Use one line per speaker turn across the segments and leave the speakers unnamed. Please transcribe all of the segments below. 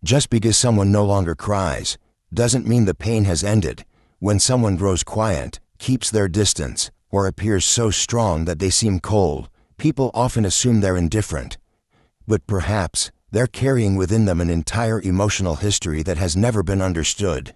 Just because someone no longer cries doesn't mean the pain has ended. When someone grows quiet, keeps their distance, or appears so strong that they seem cold, people often assume they're indifferent. But perhaps they're carrying within them an entire emotional history that has never been understood.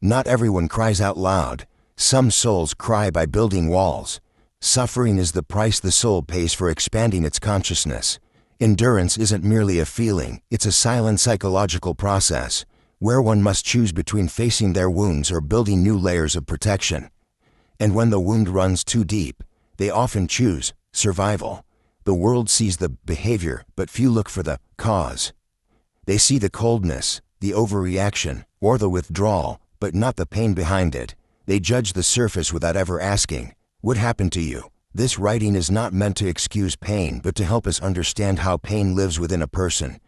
Not everyone cries out loud. Some souls cry by building walls. Suffering is the price the soul pays for expanding its consciousness. Endurance isn't merely a feeling, it's a silent psychological process, where one must choose between facing their wounds or building new layers of protection. And when the wound runs too deep, they often choose survival. The world sees the behavior, but few look for the cause. They see the coldness, the overreaction, or the withdrawal, but not the pain behind it. They judge the surface without ever asking, "What happened to you?" This writing is not meant to excuse pain, but to help us understand how pain lives within a person.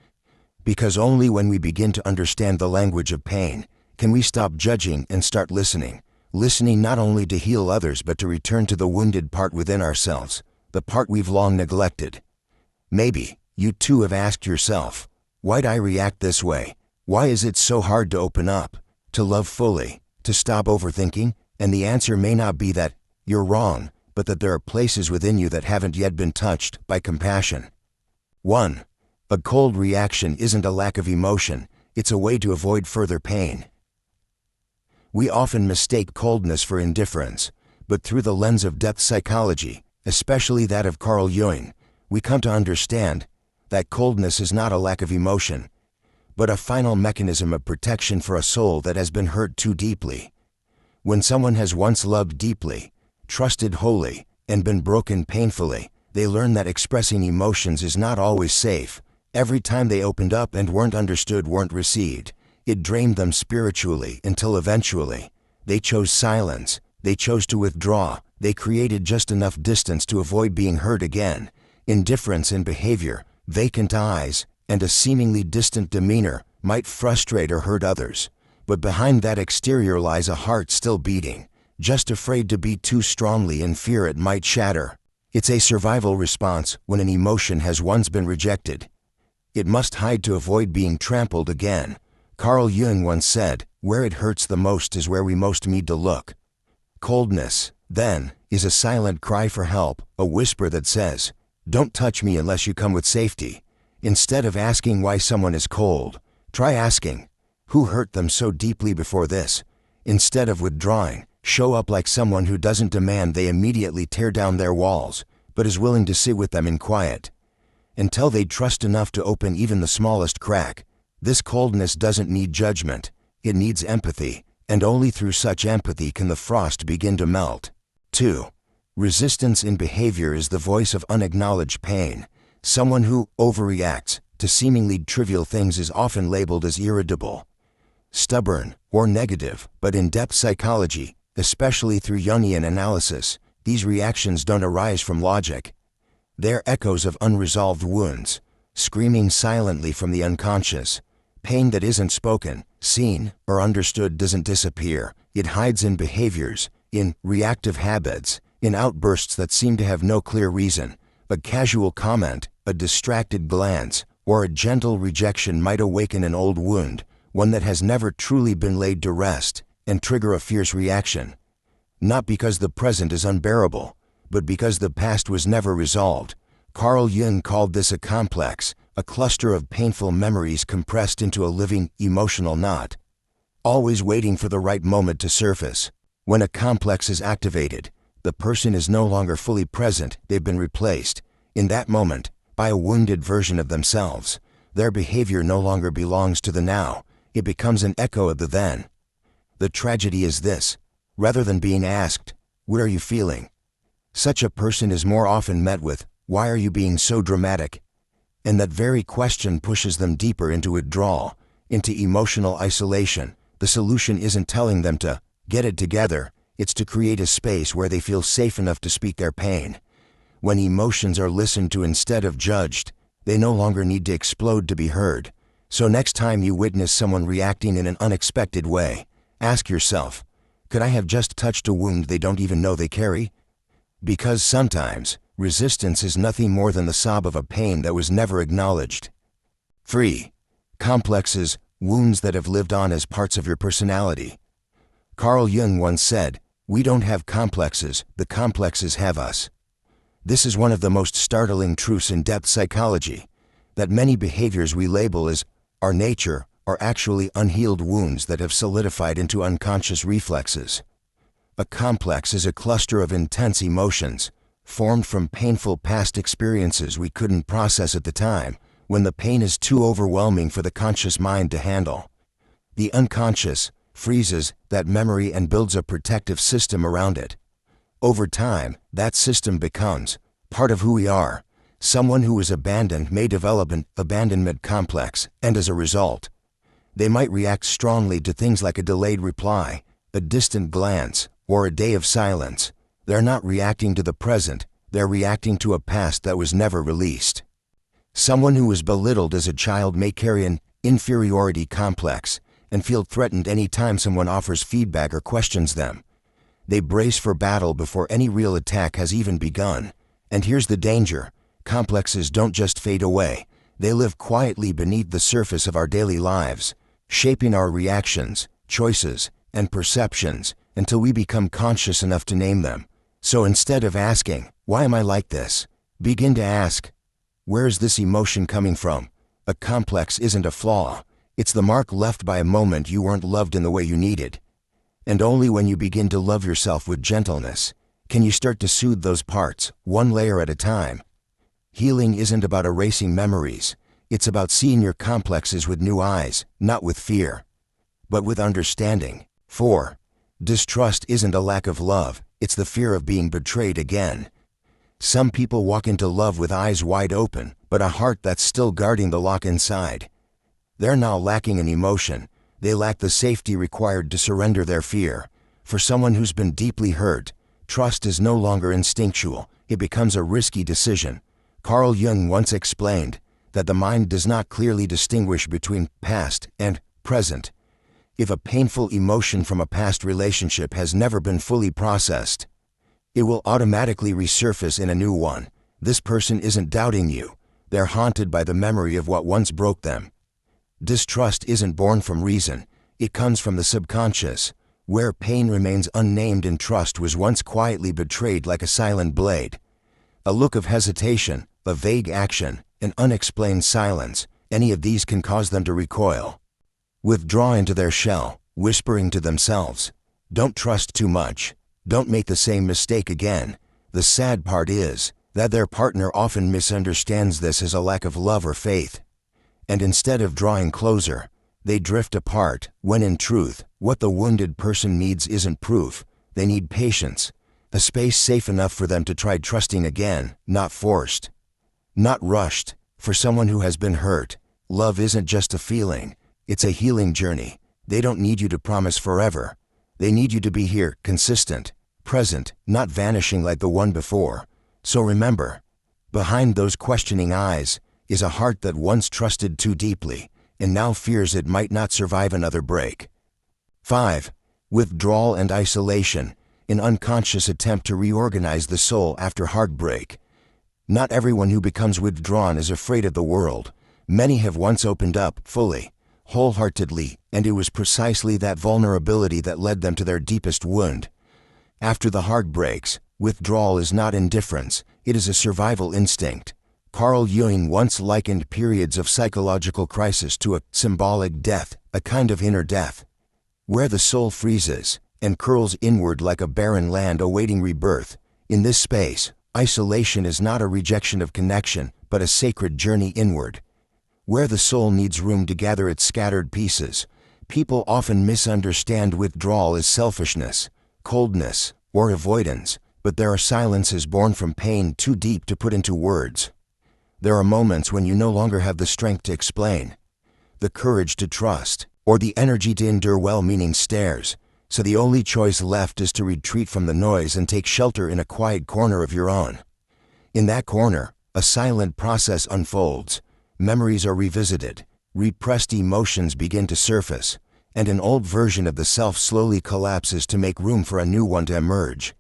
Because only when we begin to understand the language of pain can we stop judging and start listening. Listening not only to heal others but to return to the wounded part within ourselves, the part we've long neglected. Maybe you too have asked yourself, why'd I react this way? Why is it so hard to open up, to love fully, to stop overthinking? And the answer may not be that you're wrong, but that there are places within you that haven't yet been touched by compassion. 1. A cold reaction isn't a lack of emotion, it's a way to avoid further pain. We often mistake coldness for indifference, but through the lens of depth psychology, especially that of Carl Jung, we come to understand that coldness is not a lack of emotion, but a final mechanism of protection for a soul that has been hurt too deeply. When someone has once loved deeply, trusted wholly, and been broken painfully, they learn that expressing emotions is not always safe. Every time they opened up and weren't understood, weren't received, it drained them spiritually until eventually they chose silence, they chose to withdraw, they created just enough distance to avoid being hurt again. Indifference in behavior, vacant eyes, and a seemingly distant demeanor might frustrate or hurt others, but behind that exterior lies a heart still beating, just afraid to beat too strongly in fear it might shatter. It's a survival response when an emotion has once been rejected. It must hide to avoid being trampled again. Carl Jung once said, "Where it hurts the most is where we most need to look." Coldness, then, is a silent cry for help, a whisper that says, "Don't touch me unless you come with safety." Instead of asking why someone is cold, try asking, who hurt them so deeply before this? Instead of withdrawing, show up like someone who doesn't demand they immediately tear down their walls, but is willing to sit with them in quiet until they trust enough to open even the smallest crack. This coldness doesn't need judgment, it needs empathy, and only through such empathy can the frost begin to melt. 2. Resistance in behavior is the voice of unacknowledged pain. Someone who overreacts to seemingly trivial things is often labeled as irritable, stubborn, or negative, but in depth psychology, especially through Jungian analysis, these reactions don't arise from logic. They're echoes of unresolved wounds, screaming silently from the unconscious. Pain that isn't spoken, seen, or understood doesn't disappear. It hides in behaviors, in reactive habits, in outbursts that seem to have no clear reason. A casual comment, a distracted glance, or a gentle rejection might awaken an old wound, one that has never truly been laid to rest, and trigger a fierce reaction. Not because the present is unbearable, but because the past was never resolved. Carl Jung called this a complex, a cluster of painful memories compressed into a living, emotional knot, always waiting for the right moment to surface. When a complex is activated, the person is no longer fully present, they've been replaced, in that moment, by a wounded version of themselves. Their behavior no longer belongs to the now, it becomes an echo of the then. The tragedy is this: rather than being asked, "What are you feeling?" such a person is more often met with, "Why are you being so dramatic?" And that very question pushes them deeper into withdrawal, into emotional isolation. The solution isn't telling them to get it together, it's to create a space where they feel safe enough to speak their pain. When emotions are listened to instead of judged, they no longer need to explode to be heard. So next time you witness someone reacting in an unexpected way, ask yourself, could I have just touched a wound they don't even know they carry? Because sometimes, resistance is nothing more than the sob of a pain that was never acknowledged. 3. Complexes wounds that have lived on as parts of your personality. Carl Jung once said, "We don't have complexes, the complexes have us." This is one of the most startling truths in depth psychology, that many behaviors we label as our nature are actually unhealed wounds that have solidified into unconscious reflexes. A complex is a cluster of intense emotions, formed from painful past experiences we couldn't process at the time, when the pain is too overwhelming for the conscious mind to handle. The unconscious freezes that memory and builds a protective system around it. Over time, that system becomes part of who we are. Someone who is abandoned may develop an abandonment complex, and as a result, they might react strongly to things like a delayed reply, a distant glance, or a day of silence. They're not reacting to the present, they're reacting to a past that was never released. Someone who was belittled as a child may carry an inferiority complex and feel threatened any time someone offers feedback or questions them. They brace for battle before any real attack has even begun. And here's the danger: complexes don't just fade away, they live quietly beneath the surface of our daily lives, shaping our reactions, choices, and perceptions until we become conscious enough to name them. So instead of asking, "Why am I like this?" begin to ask, "Where is this emotion coming from?" A complex isn't a flaw, it's the mark left by a moment you weren't loved in the way you needed. And only when you begin to love yourself with gentleness can you start to soothe those parts, one layer at a time. Healing isn't about erasing memories, it's about seeing your complexes with new eyes, not with fear, but with understanding. 4. Distrust isn't a lack of love, it's the fear of being betrayed again. Some people walk into love with eyes wide open, but a heart that's still guarding the lock inside. They're now lacking in emotion, they lack the safety required to surrender their fear. For someone who's been deeply hurt, trust is no longer instinctual, it becomes a risky decision. Carl Jung once explained that the mind does not clearly distinguish between past and present. If a painful emotion from a past relationship has never been fully processed, it will automatically resurface in a new one. This person isn't doubting you, they're haunted by the memory of what once broke them. Distrust isn't born from reason, it comes from the subconscious, where pain remains unnamed and trust was once quietly betrayed like a silent blade. A look of hesitation, a vague action, an unexplained silence, any of these can cause them to recoil, withdraw into their shell, whispering to themselves, "Don't trust too much, don't make the same mistake again." The sad part is that their partner often misunderstands this as a lack of love or faith. And instead of drawing closer, they drift apart, when in truth, what the wounded person needs isn't proof, they need patience, a space safe enough for them to try trusting again, not forced, not rushed. For someone who has been hurt, love isn't just a feeling, it's a healing journey. They don't need you to promise forever. They need you to be here, consistent, present, not vanishing like the one before. So remember, behind those questioning eyes is a heart that once trusted too deeply and now fears it might not survive another break. 5. Withdrawal and isolation, an unconscious attempt to reorganize the soul after heartbreak. Not everyone who becomes withdrawn is afraid of the world. Many have once opened up fully, wholeheartedly, and it was precisely that vulnerability that led them to their deepest wound. After the heart breaks, withdrawal is not indifference, it is a survival instinct. Carl Jung once likened periods of psychological crisis to a symbolic death, a kind of inner death, where the soul freezes and curls inward like a barren land awaiting rebirth. In this space, isolation is not a rejection of connection, but a sacred journey inward, where the soul needs room to gather its scattered pieces. People often misunderstand withdrawal as selfishness, coldness, or avoidance, but there are silences born from pain too deep to put into words. There are moments when you no longer have the strength to explain, the courage to trust, or the energy to endure well-meaning stares, so the only choice left is to retreat from the noise and take shelter in a quiet corner of your own. In that corner, a silent process unfolds. Memories are revisited, repressed emotions begin to surface, and an old version of the self slowly collapses to make room for a new one to emerge.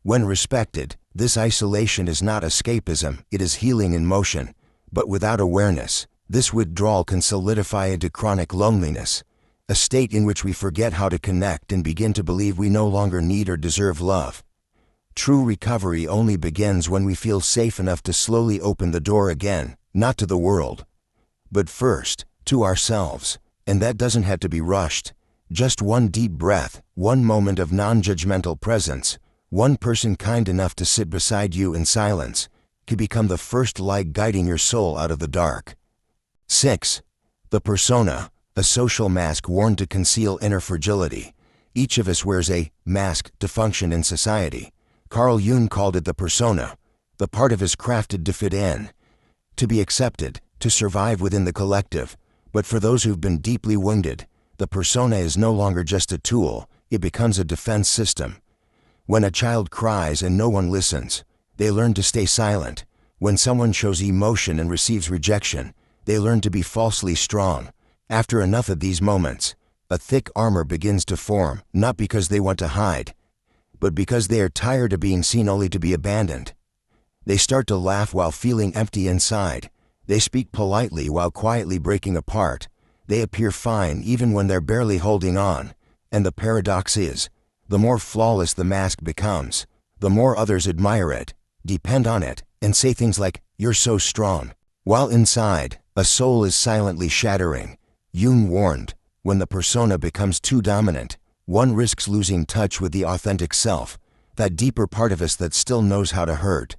When respected, this isolation is not escapism, it is healing in motion. But without awareness, This withdrawal can solidify into chronic loneliness, a state in which we forget how to connect and begin to believe we no longer need or deserve love. True recovery only begins when we feel safe enough to slowly open the door again, not to the world, but first, to ourselves. And that doesn't have to be rushed. Just one deep breath, one moment of non-judgmental presence, one person kind enough to sit beside you in silence, could become the first light guiding your soul out of the dark. 6. The persona, a social mask worn to conceal inner fragility. Each of us wears a mask to function in society. Carl Jung called it the persona, the part of us crafted to fit in, to be accepted, to survive within the collective. But for those who've been deeply wounded, the persona is no longer just a tool, it becomes a defense system. When a child cries and no one listens, they learn to stay silent. When someone shows emotion and receives rejection, they learn to be falsely strong. After enough of these moments, a thick armor begins to form, not because they want to hide, but because they are tired of being seen only to be abandoned. They start to laugh while feeling empty inside. They speak politely while quietly breaking apart. They appear fine even when they're barely holding on. And the paradox is, the more flawless the mask becomes, the more others admire it, depend on it, and say things like, "You're so strong." While inside, a soul is silently shattering. Jung warned, when the persona becomes too dominant, one risks losing touch with the authentic self, that deeper part of us that still knows how to hurt,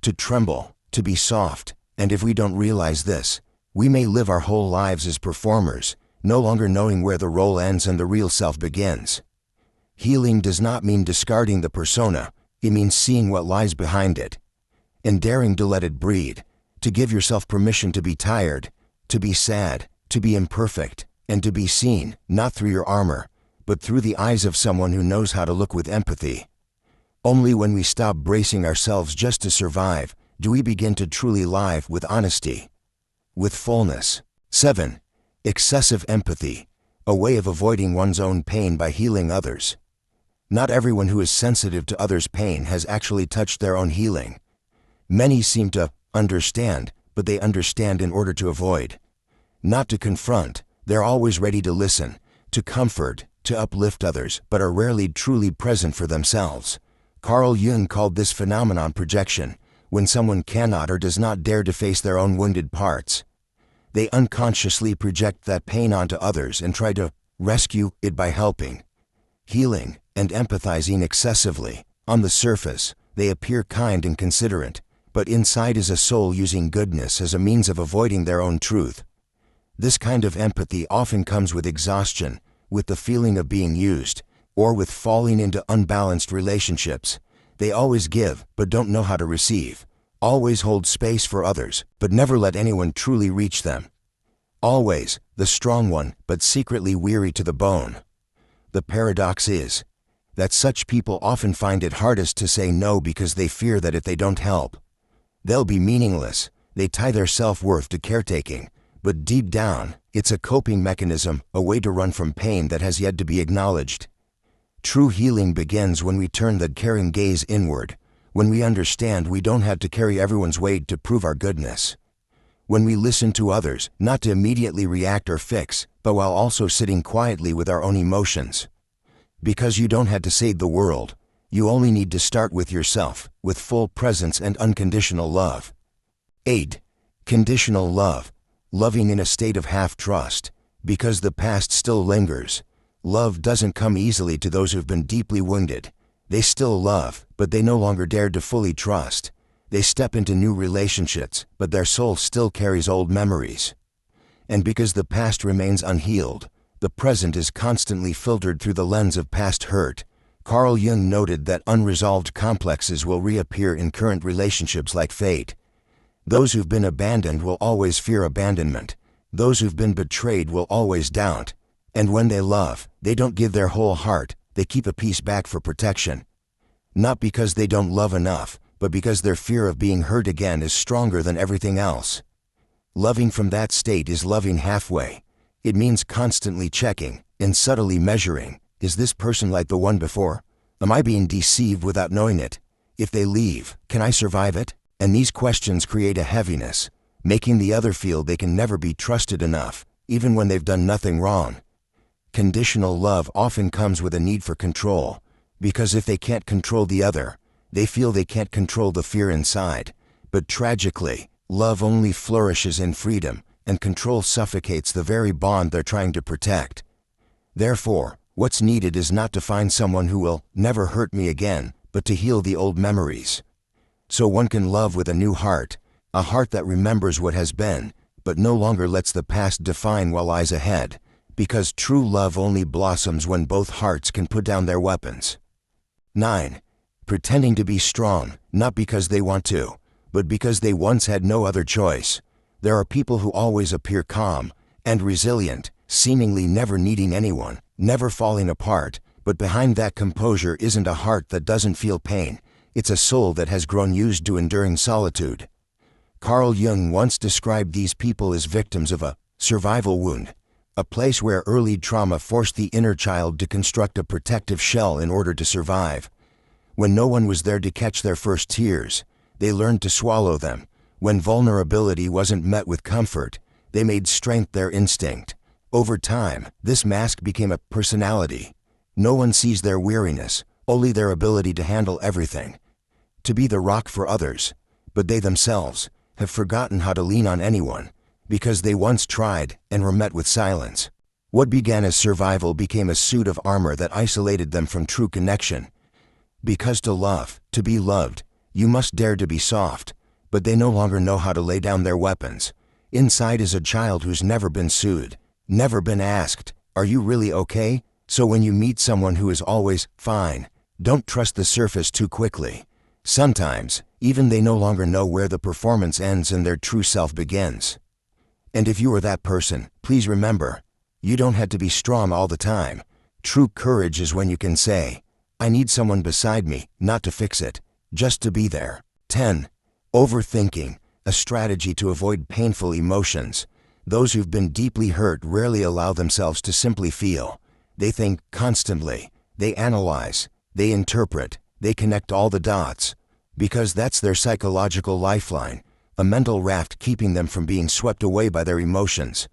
to tremble, to be soft. And if we don't realize this, we may live our whole lives as performers, no longer knowing where the role ends and the real self begins. Healing does not mean discarding the persona, it means seeing what lies behind it, and daring to let it breathe, to give yourself permission to be tired, to be sad, to be imperfect, and to be seen, not through your armor, but through the eyes of someone who knows how to look with empathy. Only when we stop bracing ourselves just to survive, do we begin to truly live with honesty, with fullness. 7. Excessive empathy, a way of avoiding one's own pain by healing others. Not everyone who is sensitive to others' pain has actually touched their own healing. Many seem to understand, but they understand in order to avoid. Not to confront, they're always ready to listen, to comfort, to uplift others, but are rarely truly present for themselves. Carl Jung called this phenomenon projection, when someone cannot or does not dare to face their own wounded parts. They unconsciously project that pain onto others and try to rescue it by helping, healing, and empathizing excessively. On the surface, they appear kind and considerate, but inside is a soul using goodness as a means of avoiding their own truth. This kind of empathy often comes with exhaustion, with the feeling of being used, or with falling into unbalanced relationships. They always give, but don't know how to receive. Always hold space for others, but never let anyone truly reach them. Always the strong one, but secretly weary to the bone. The paradox is that such people often find it hardest to say no because they fear that if they don't help, they'll be meaningless. They tie their self-worth to caretaking, but deep down, it's a coping mechanism, a way to run from pain that has yet to be acknowledged. True healing begins when we turn the caring gaze inward, when we understand we don't have to carry everyone's weight to prove our goodness. When we listen to others, not to immediately react or fix, but while also sitting quietly with our own emotions. Because you don't have to save the world, you only need to start with yourself, with full presence and unconditional love. 8. Conditional love, loving in a state of half-trust, because the past still lingers. Love doesn't come easily to those who've been deeply wounded. They still love, but they no longer dare to fully trust. They step into new relationships, but their soul still carries old memories. And because the past remains unhealed, the present is constantly filtered through the lens of past hurt. Carl Jung noted that unresolved complexes will reappear in current relationships like fate. Those who've been abandoned will always fear abandonment. Those who've been betrayed will always doubt. And when they love, they don't give their whole heart, they keep a piece back for protection. Not because they don't love enough, but because their fear of being hurt again is stronger than everything else. Loving from that state is loving halfway. It means constantly checking and subtly measuring. Is this person like the one before? Am I being deceived without knowing it? If they leave, can I survive it? And these questions create a heaviness, making the other feel they can never be trusted enough, even when they've done nothing wrong. Conditional love often comes with a need for control, because if they can't control the other, they feel they can't control the fear inside. But tragically, love only flourishes in freedom, and control suffocates the very bond they're trying to protect. Therefore, what's needed is not to find someone who will never hurt me again, but to heal the old memories. So one can love with a new heart, a heart that remembers what has been, but no longer lets the past define what lies ahead, because true love only blossoms when both hearts can put down their weapons. 9. Pretending to be strong, not because they want to, but because they once had no other choice. There are people who always appear calm and resilient, seemingly never needing anyone, never falling apart, but behind that composure isn't a heart that doesn't feel pain. It's a soul that has grown used to enduring solitude. Carl Jung once described these people as victims of a survival wound, a place where early trauma forced the inner child to construct a protective shell in order to survive. When no one was there to catch their first tears, they learned to swallow them. When vulnerability wasn't met with comfort, they made strength their instinct. Over time, this mask became a personality. No one sees their weariness, only their ability to handle everything, to be the rock for others. But they themselves have forgotten how to lean on anyone, because they once tried and were met with silence. What began as survival became a suit of armor that isolated them from true connection. Because to love, to be loved, you must dare to be soft, but they no longer know how to lay down their weapons. Inside is a child who's never been soothed, never been asked, "Are you really okay?" So when you meet someone who is always fine, don't trust the surface too quickly. Sometimes, even they no longer know where the performance ends and their true self begins. And if you are that person, please remember, you don't have to be strong all the time. True courage is when you can say, "I need someone beside me, not to fix it, just to be there." 10. Overthinking, a strategy to avoid painful emotions. Those who've been deeply hurt rarely allow themselves to simply feel. They think constantly, they analyze, they interpret, they connect all the dots, because that's their psychological lifeline, a mental raft keeping them from being swept away by their emotions.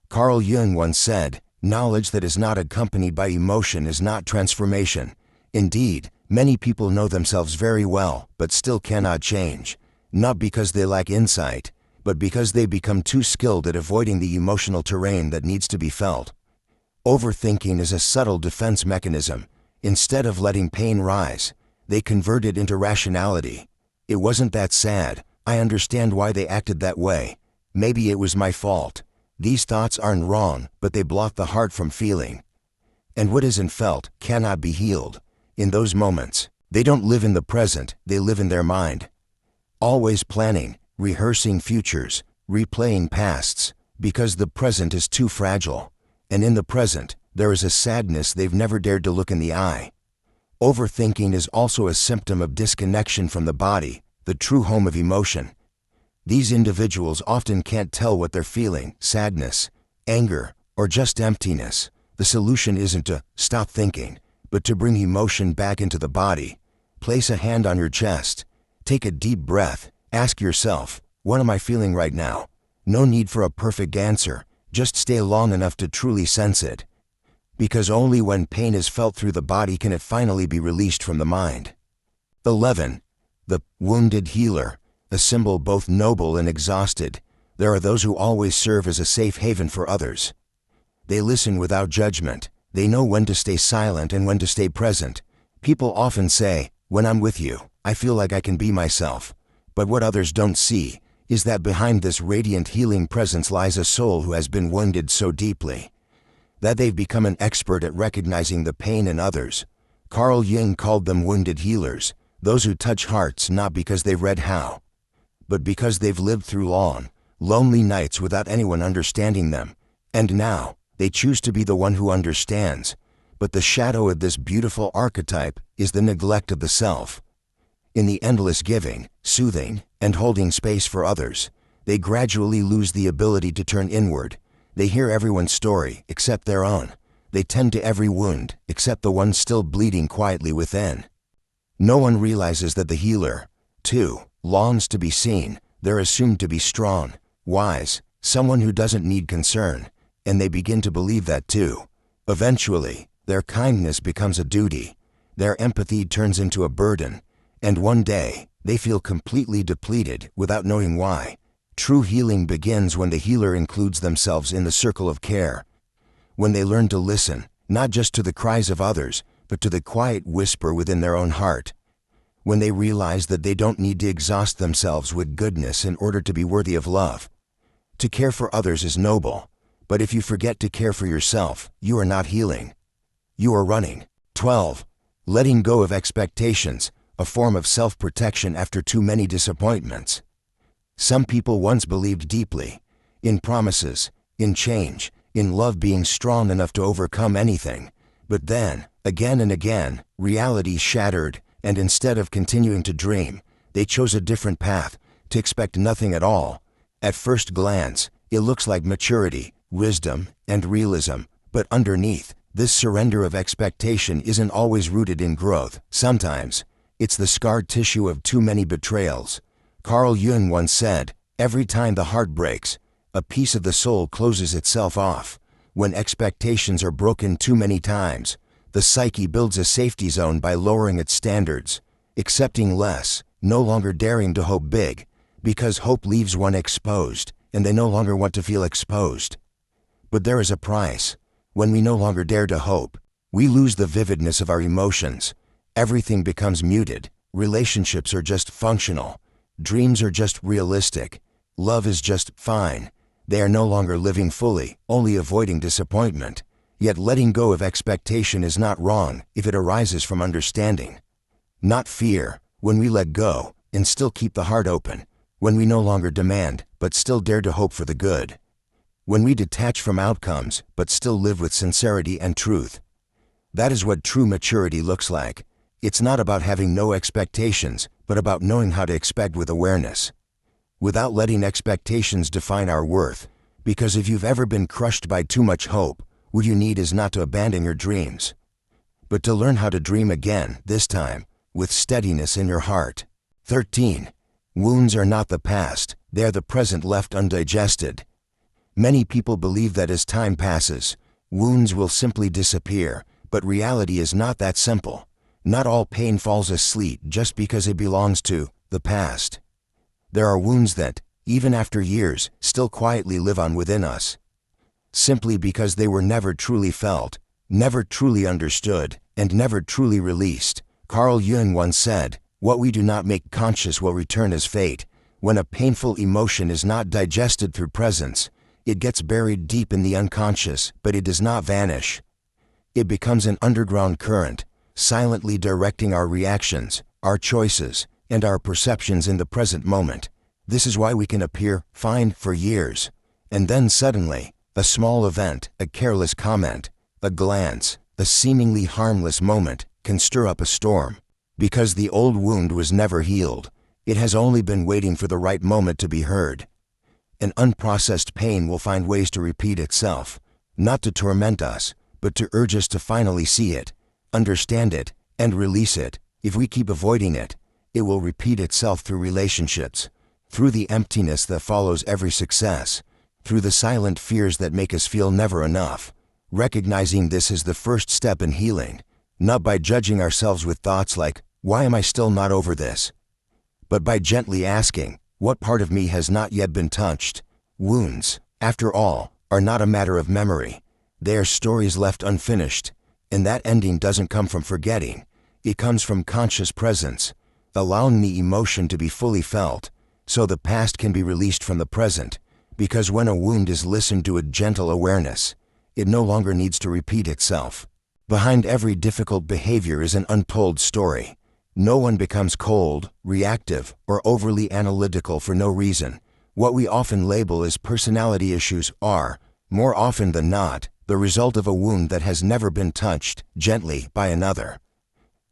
Carl Jung once said, "Knowledge that is not accompanied by emotion is not transformation." Indeed, many people know themselves very well, but still cannot change, not because they lack insight, but because they become too skilled at avoiding the emotional terrain that needs to be felt. Overthinking is a subtle defense mechanism. Instead of letting pain rise, they convert it into rationality. "It wasn't that sad. I understand why they acted that way. Maybe it was my fault." These thoughts aren't wrong, but they block the heart from feeling. And what isn't felt cannot be healed. In those moments, they don't live in the present, they live in their mind. Always planning, rehearsing futures, replaying pasts, because the present is too fragile. And in the present, there is a sadness they've never dared to look in the eye. Overthinking is also a symptom of disconnection from the body, the true home of emotion. These individuals often can't tell what they're feeling, sadness, anger, or just emptiness. The solution isn't to stop thinking, but to bring emotion back into the body. Place a hand on your chest. Take a deep breath. Ask yourself, what am I feeling right now? No need for a perfect answer. Just stay long enough to truly sense it. Because only when pain is felt through the body can it finally be released from the mind. 11. The wounded healer, a symbol both noble and exhausted. There are those who always serve as a safe haven for others. They listen without judgment. They know when to stay silent and when to stay present. People often say, "When I'm with you, I feel like I can be myself." But what others don't see is that behind this radiant healing presence lies a soul who has been wounded so deeply that they've become an expert at recognizing the pain in others. Carl Jung called them wounded healers, those who touch hearts not because they've read how, but because they've lived through long, lonely nights without anyone understanding them. And now, they choose to be the one who understands. But the shadow of this beautiful archetype is the neglect of the self. In the endless giving, soothing, and holding space for others, they gradually lose the ability to turn inward. They hear everyone's story except their own. They tend to every wound except the one still bleeding quietly within. No one realizes that the healer, too, longs to be seen, they're assumed to be strong, wise, someone who doesn't need concern, and they begin to believe that too. Eventually, their kindness becomes a duty, their empathy turns into a burden, and one day, they feel completely depleted without knowing why. True healing begins when the healer includes themselves in the circle of care, when they learn to listen, not just to the cries of others, but to the quiet whisper within their own heart. When they realize that they don't need to exhaust themselves with goodness in order to be worthy of love. To care for others is noble, but if you forget to care for yourself, you are not healing. You are running. 12. Letting go of expectations, a form of self-protection after too many disappointments. Some people once believed deeply in promises, in change, in love being strong enough to overcome anything. But then, again and again, reality shattered, and instead of continuing to dream, they chose a different path, to expect nothing at all. At first glance, it looks like maturity, wisdom, and realism, but underneath, this surrender of expectation isn't always rooted in growth. Sometimes, it's the scarred tissue of too many betrayals. Carl Jung once said, "Every time the heart breaks, a piece of the soul closes itself off." When expectations are broken too many times, the psyche builds a safety zone by lowering its standards, accepting less, no longer daring to hope big, because hope leaves one exposed, and they no longer want to feel exposed. But there is a price. When we no longer dare to hope, we lose the vividness of our emotions. Everything becomes muted. Relationships are just functional. Dreams are just realistic. Love is just fine. They are no longer living fully, only avoiding disappointment. Yet letting go of expectation is not wrong if it arises from understanding, not fear. When we let go and still keep the heart open, when we no longer demand but still dare to hope for the good, when we detach from outcomes but still live with sincerity and truth. That is what true maturity looks like. It's not about having no expectations, but about knowing how to expect with awareness, without letting expectations define our worth. Because if you've ever been crushed by too much hope, what you need is not to abandon your dreams, but to learn how to dream again, this time, with steadiness in your heart. 13. Wounds are not the past, they are the present left undigested. Many people believe that as time passes, wounds will simply disappear, but reality is not that simple. Not all pain falls asleep just because it belongs to the past. There are wounds that, even after years, still quietly live on within us, simply because they were never truly felt, never truly understood, and never truly released. Carl Jung once said, "What we do not make conscious will return as fate." When a painful emotion is not digested through presence, it gets buried deep in the unconscious, but it does not vanish. It becomes an underground current, silently directing our reactions, our choices, and our perceptions in the present moment. This is why we can appear fine for years, and then suddenly, a small event, a careless comment, a glance, a seemingly harmless moment, can stir up a storm. Because the old wound was never healed, it has only been waiting for the right moment to be heard. An unprocessed pain will find ways to repeat itself, not to torment us, but to urge us to finally see it, understand it, and release it. If we keep avoiding it, it will repeat itself through relationships, through the emptiness that follows every success, through the silent fears that make us feel never enough. Recognizing this is the first step in healing, not by judging ourselves with thoughts like, "Why am I still not over this?" but by gently asking, "What part of me has not yet been touched?" Wounds, after all, are not a matter of memory. They are stories left unfinished, and that ending doesn't come from forgetting. It comes from conscious presence, allowing the emotion to be fully felt, so the past can be released from the present. Because when a wound is listened to with gentle awareness, it no longer needs to repeat itself. Behind every difficult behavior is an untold story. No one becomes cold, reactive, or overly analytical for no reason. What we often label as personality issues are, more often than not, the result of a wound that has never been touched gently by another.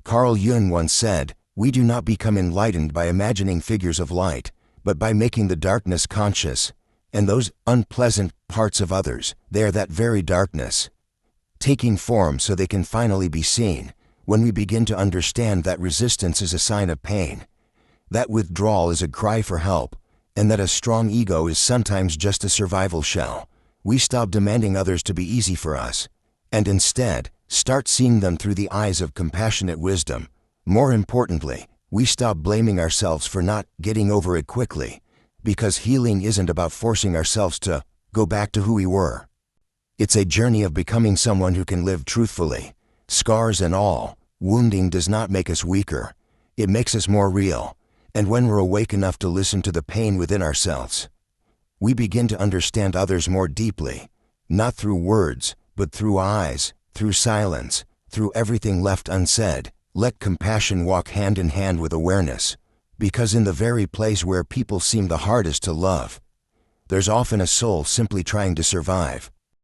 Carl Jung once said, "We do not become enlightened by imagining figures of light, but by making the darkness conscious." And those unpleasant parts of others, they are that very darkness, taking form so they can finally be seen. When we begin to understand that resistance is a sign of pain, that withdrawal is a cry for help, and that a strong ego is sometimes just a survival shell. We stop demanding others to be easy for us, and instead, start seeing them through the eyes of compassionate wisdom. More importantly, we stop blaming ourselves for not getting over it quickly, because healing isn't about forcing ourselves to go back to who we were. It's a journey of becoming someone who can live truthfully. Scars and all, wounding does not make us weaker. It makes us more real. And when we're awake enough to listen to the pain within ourselves, we begin to understand others more deeply, not through words, but through eyes, through silence, through everything left unsaid. Let compassion walk hand in hand with awareness, because in the very place where people seem the hardest to love, there's often a soul simply trying to survive.